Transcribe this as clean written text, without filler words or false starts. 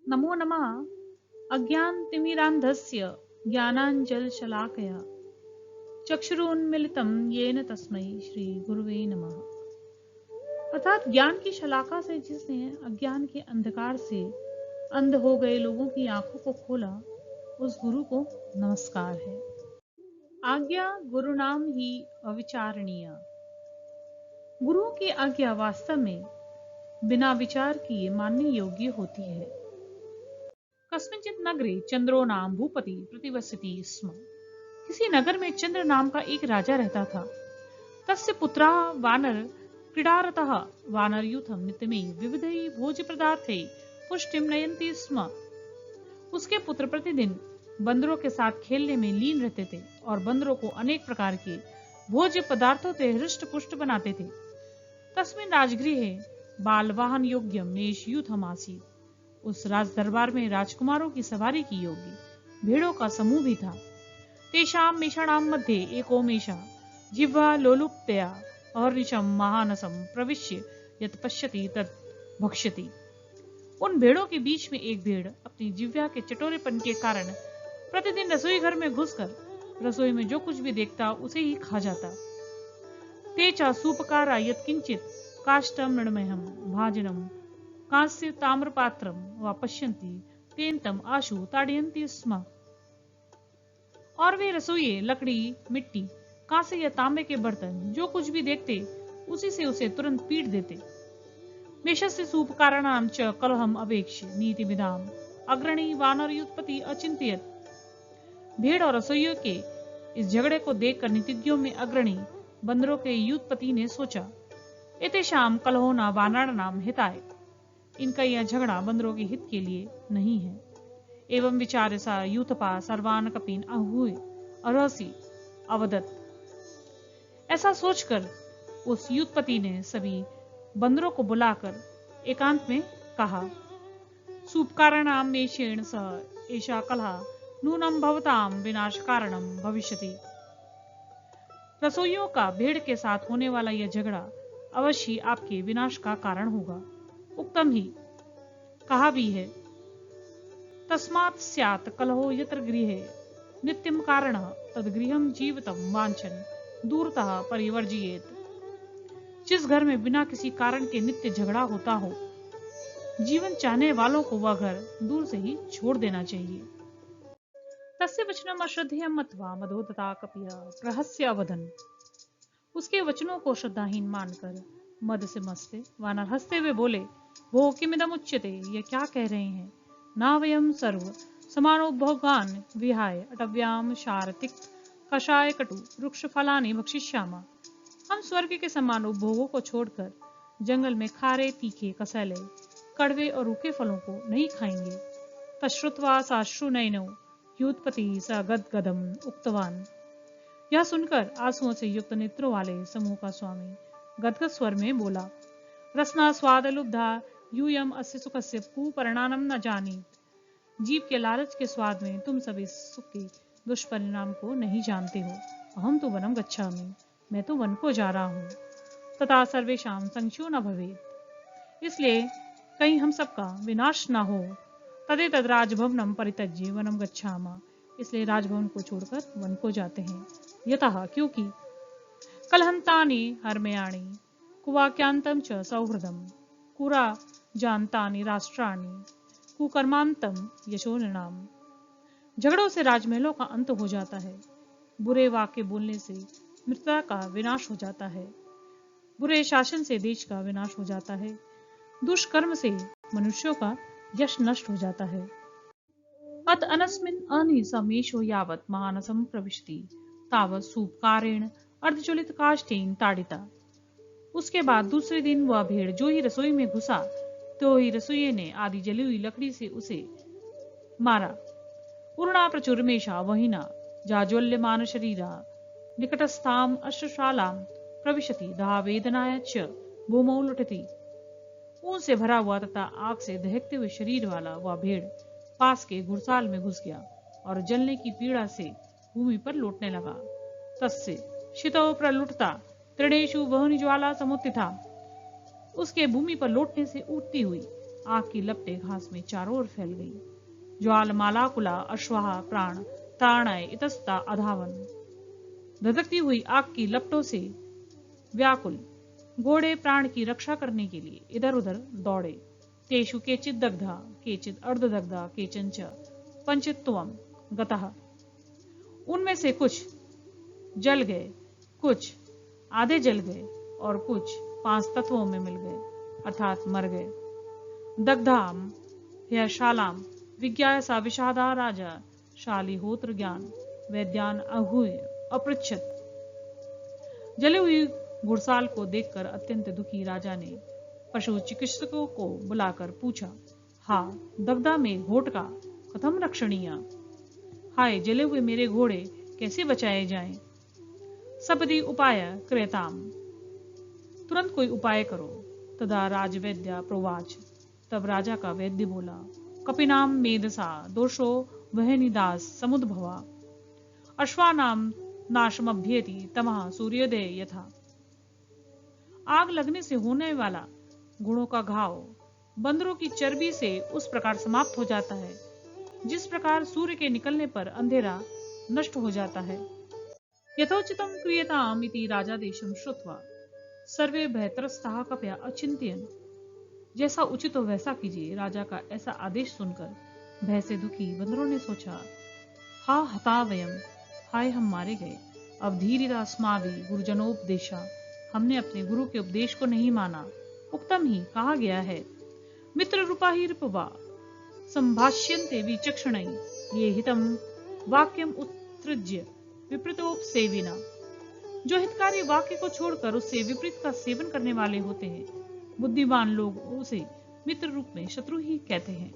नमो नमः। अज्ञानतिमिरान्धस्य ज्ञानाञ्जलशलाकया चक्षुरुन्मीलितं येन तस्मै श्रीगुरुवे नमः। अर्थात ज्ञान की शलाका से जिसने अज्ञान के अंधकार से अंध हो गए लोगों की आंखों को खोला, उस गुरु को नमस्कार है। आज्ञा गुरु नाम ही अविचारणीय। गुरुओं की आज्ञा वास्तव में बिना विचार किए मानने योग्य होती है। कस्मिंचित नगरे चंद्रो नाम भूपति प्रतिवसति स्म। किसी नगर में चंद्र नाम का एक राजा रहता था। तस्य पुत्राः वानर क्रीडारतः वानरयूथम नित्यमेव विविधैः भोज्य पदार्थैः पुष्टिं नयन्ति स्म। उसके पुत्र प्रतिदिन बंदरों के साथ खेलने में लीन रहते थे और बंदरों को अनेक प्रकार के भोज्य पदार्थों से हृष्ट पुष्ट बनाते थे। तस्मिन् राजगृहे बालवाहन योग्यम मेष यूथम आसीत्। उस राज दरबार में राजकुमारों की सवारी की योग्य भेड़ों का समूह भी था। तेषां मेषाणां मध्ये एको मेषः जिह्वा लोलुप्तया अहर्निशं महानसं प्रविश्य यत् पश्यति तत् भक्ष्यति। उन भेड़ों के बीच में एक भेड़ अपनी जिह्वा के चटोरेपन के कारण प्रतिदिन रसोई घर में घुसकर रसोई में जो कुछ भी देखता उसे ही खा जाता। ते च सूपकारा यत्किंचित् काष्ठं मृण्मयं भाजनं कांस्य ताम्रपात्रं व पश्यन्ति तेन तम आशु ताड़यन्ति स्म। और वे रसोइये लकड़ी, मिट्टी, कांसे या तांबे के बर्तन जो कुछ भी देखते उसी से उसे तुरंत पीट देते। मेषस्य सूपकाराणां च कलहम अवेक्ष्य नीतिविदाम अग्रणी वानर युत्पत्ति अचिंत्यत। भेड़ और रसोइयों के इस झगड़े को देखकर नीतिज्ञों में अग्रणी बंदरों के युत्पत्ति ने सोचा, एतेषां कलहो न वानराणां हिताय। इनका यह झगड़ा बंदरों के हित के लिए नहीं है। एवं विचार सा यूथपा सर्वान कपीन आहूय अरहसी अवदत। ऐसा सोचकर उस युत्पति ने सभी बंदरों को बुलाकर एकांत में कहा, सूपकाराणां मेषेण सह एषा कलह नूनं भवतां विनाश कारणं भविष्यति। रसोइयों का भेड़ के साथ होने वाला यह झगड़ा अवश्य आपके विनाश का कारण होगा। उक्तम ही कहा भी है, तस्मात् स्यात् कलहो यत्र गृहे नित्यं कारणः तद्गृहं जीवितं वांछन् दूरतः परिवर्जयेत्। जिस घर में बिना किसी कारण के नित्य झगड़ा होता हो, जीवन चाहने वालों को वह घर दूर से ही छोड़ देना चाहिए। तस्य वचनम् अश्रद्धेयं मत्वा मदोदता कपिः प्रहस्य अवदन्। उसके वचनों को श्रद्धाहीन मानकर मद से मस्ते वानर हंसते हुए बोले, भो किमिदम् उच्यते, यह क्या कह रहे हैं? ना वयं सर्व समानोपभोगान् विहाय अटव्याम शारतिक कषाय कटु वृक्ष फलानि भक्षिष्यामः। हम स्वर्ग के समान उपभोगों को छोड़कर जंगल में खारे, तीखे, कसैले, कड़वे और रूखे फलों को नहीं खाएंगे। तश्रुत्वा साश्रुनयनौ युत्पति स गदगदम् उक्तवान। यह सुनकर आंसुओं से युक्त नेत्रों वाले समूह का स्वामी गदगद स्वर में बोला, रसना स्वाद लुब्धा यूयम अस्य सुखस्य कुपरिणामं न जानीत। जीव के लालच के स्वाद में तुम सभी सुख के दुष्परिणाम को नहीं जानते हो। अहम तो वनम गच्छामि, मैं तो वन को जा रहा हूँ। तथा सर्वेषां संशयो न भवेत्, इसलिए कहीं हम सबका विनाश न हो। तदेतद् राजभवनं परित्यज्य वनम गच्छामः, इसलिए राजभवन को छोड़कर वन को जाते हैं। यतः क्योंकि कलहंतानि हर्मयाणि कुवाक्यांतं च सौहृदम् कुरा जानतानि राष्ट्राणि कुकर्मांतम यशो नृणाम। झगड़ों से राजमहलों का अंत हो जाता है, बुरे वाक्य बोलने से मित्रता का विनाश हो जाता है, बुरे शासन से देश का विनाश हो जाता है, दुष्कर्म से मनुष्यों का यश नष्ट हो जाता है। अत अनस्मिन् अनिसमेषो यावत् मानसं प्रविशति तावत् सूपकारेण अर्धज्वलित काष्ठेन ताडिता। उसके बाद दूसरे दिन वह भेड़ जो ही रसोई में घुसा, तो ही रसोइये ने आदि जली हुई लकड़ी से उसे मारा। पूर्णा प्रचुरमेषा वहिना जाज्वल्यमान शरीरा निकटस्थाम अश्वशालां प्रविशति दाहवेदनाय च भूमौ लुठति। ऊन से भरा हुआ तथा आग से दहकते हुए शरीर वाला वह भेड़ पास के घुड़साल में घुस गया और जलने की पीड़ा से भूमि पर लौटने लगा। तस्य शितौ प्रलुठता तृणेषु वहनि ज्वाला समुत्थिता। उसके भूमि पर लौटने से उठती हुई आग की लपटें घास में चारों ओर फैल गई। ज्वालमालाकुला अश्वाहा प्राण तारणाय इतस्ता अधावन। धधकती हुई आग की लपटों से व्याकुल घोड़े प्राण की रक्षा करने के लिए इधर उधर दौड़े। तेषु केचित दग्धा केचित अर्धदग्धा केचंच पंचत्वम गतः। उनमें से कुछ जल गए, कुछ आधे जल गए और कुछ 5 तत्वों में मिल गए अर्थात मर गए। दग्धाम ह्य शालाम विज्ञासा विषादा राजा शालिहोत्र ज्ञान वैद्यान अहूय अपृच्छत। जले हुई घुड़साल को देखकर अत्यंत दुखी राजा ने पशु चिकित्सकों को बुलाकर पूछा, हा दग्धा में घोट का कथम रक्षणीय। हाय जले हुए मेरे घोड़े कैसे बचाए जाएं। सपदि उपाय क्रेताम। तुरंत कोई उपाय करो। तदा राजवैद्या प्रोवाच। तब राजा का वैद्य बोला, कपिनाम मेधसा दोषो वहनिदास समुद्भवा अश्वानाम नाशमभ्येति तमः सूर्योदय यथा। आग लगने से होने वाला घोड़ों का घाव बंदरों की चर्बी से उस प्रकार समाप्त हो जाता है जिस प्रकार सूर्य के निकलने पर अंधेरा नष्ट हो जाता है। यथोचितम क्रियताम इति राजादेशम श्रुत्वा सर्वे भयत्रस्ताः कपया अचिंत्यन। जैसा उचित हो वैसा कीजिए। राजा का ऐसा आदेश सुनकर भय से दुखी बंदरों ने सोचा, हा हता वयम, हाय हम मारे गए। अवधीरिता अस्माभि गुरुजनोपदेशा, हमने अपने गुरु के उपदेश को नहीं माना। उक्तम ही कहा गया है, मित्र रूपा ही रिपवा संभाष्यन्ते विचक्षणै ये हितम वाक्यम उत्सृज्य विपरीतोपसेविना। जो हितकारी वाक्य को छोड़कर उससे विपरीत का सेवन करने वाले होते हैं, बुद्धिमान लोग उसे मित्र रूप में शत्रु ही कहते हैं।